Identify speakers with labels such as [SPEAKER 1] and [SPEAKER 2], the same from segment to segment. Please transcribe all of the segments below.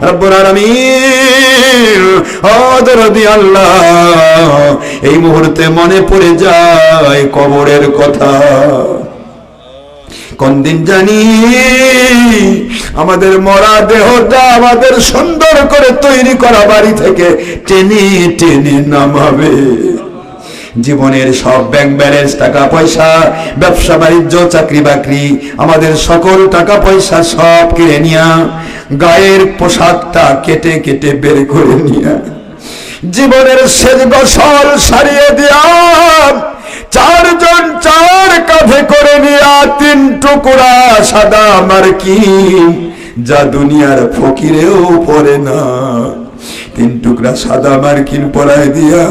[SPEAKER 1] রব্বুল আলামিন ও দরদি আল্লাহ, এই মুহূর্তে মনে পড়ে যায় কবরের কথা। কোন দিন জানি আমাদের মরা দেহটা আমাদের সুন্দর করে তৈরি করা বাড়ি থেকে টেনে টেনে নামাবে। জীবনের সব ব্যাংক ব্যালেন্স, টাকা পয়সা, ব্যবসা বাণিজ্য, চাকরি বাকরি, আমাদের সকল টাকা পয়সা সব কেড়ে নিয়া, গায়ের পোশাকটা কেটে কেটে বের করে নিয়া, জীবনের শেষ গোসল সারিয়ে দিয়া, চারজন চার কাঁধে করে নিয়া, 3 টুকরা সাদা মার্কিন, যা দুনিয়ার ফকিরেও পরে না, 3 টুকরা সাদা মার্কিন পরায় দিয়া,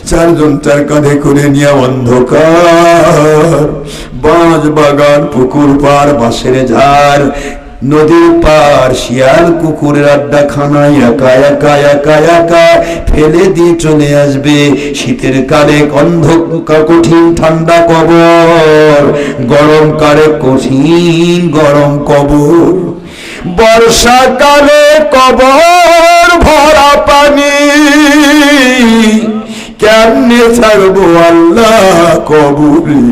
[SPEAKER 1] 4জন 4 কাঁধে করে নিয়ে অন্ধকার বাঁশ বাগান, পুকুর পাড়, বাঁশের ঝাড়, নদীর পার, শিয়াল কুকুরের আড্ডা খানায় একা একা একা একা ফেলে দিয়ে চলে আসবে। শীতের কালে অন্ধকার কঠিন ঠান্ডা কবর, গরমকালে কঠিন গরম কবর, বর্ষাকালে কবর ভরা পানি, কেমনে থাকবো আল্লাহ কবরে,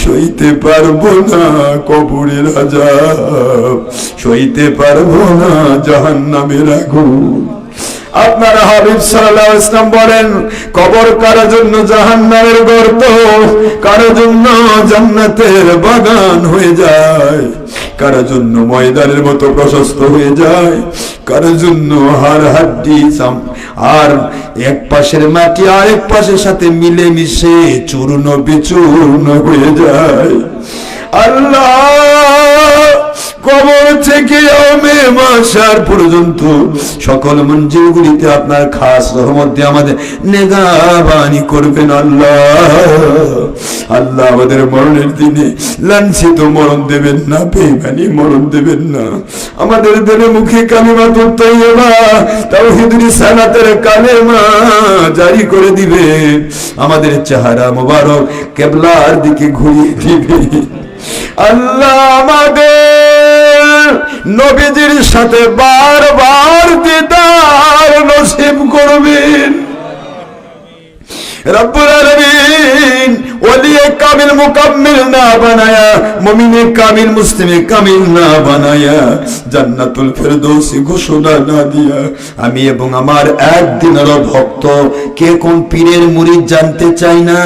[SPEAKER 1] সইতে পারবো না কবরের আযাব, সইতে পারবো না জাহান্নামের আগুন। আপনার হাবিব সাল্লাল্লাহু আলাইহি ওয়াসাল্লাম বলেন, কবর কারো জন্য জাহান্নামের গর্ত, কারো জন্য জান্নাতের বাগান হয়ে যায়, কারো জন্য ময়দানের মতো প্রশস্ত হয়ে যায়, কারো জন্য হাড় হাড্ডি আর এক পাশের মাটি আরেক পাশের সাথে মিলে মিশে চূর্ণ বিচূর্ণ হয়ে যায়। আল্লাহ কবর থেকে মাশার পর্যন্ত সকল মঞ্জিলগুলিতে আপনার খাস রহমত দিয়ে আমাদের নেগাবানি করবেন আল্লাহ। আল্লাহ আমাদের মরণের দিনে লাঞ্ছিত মরণ দেবেন না, বেঈমানি মরণ দেবেন না। আমাদের দিলে মুখে কালিমাতুত তাইয়্যিবা তাওহীদ রিসালাতের কালেমা জারি করে দিবেন। আমাদের চেহারা মোবারক কিবলার দিকে ঘুরিয়ে দিবেন। আল্লাহ আমাদের নবীজির সাথে বারবার দিদার নসিব করবেন। রব্বুল আলামিন ওলিয়ে কামিল মুকাম্মিল না বানায়া, মুমিনে কামিল মুসলিমে কামিল না বানায়া, জান্নাতুল ফেরদৌসি ঘোষণা না দিয়া, আমি এবং আমার একদিনেরও ভক্ত কে কোন পীরের মুরিদ জানতে চাই না।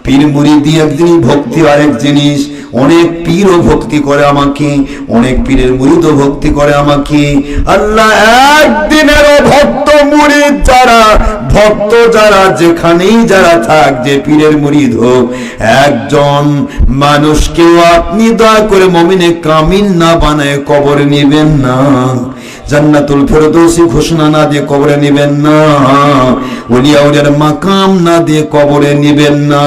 [SPEAKER 1] পীর মুরিদি একদিনই ভক্তি আরেক জিনিস। অনেক পীরও ভক্তি করে আমাকে, অনেক পীরের মুরিদও ভক্তি করে আমাকে। আল্লাহ একদিনেরও ভক্ত মুরিদ যারা, ভক্ত যারা যেখানেই যারা থাক, যে পীরের মুরিদ হোক, একজন মানুষকেও আপনি দয়া করে মুমিনে কামিল না বানায় কবরে নেবেন না। জান্নাতুল ফেরদৌসি ঘোষণা না দিয়ে কবরে নেবেন না। ওলিয়া উলিয়ার মাকাম না দিয়ে কবরে নেবেন না।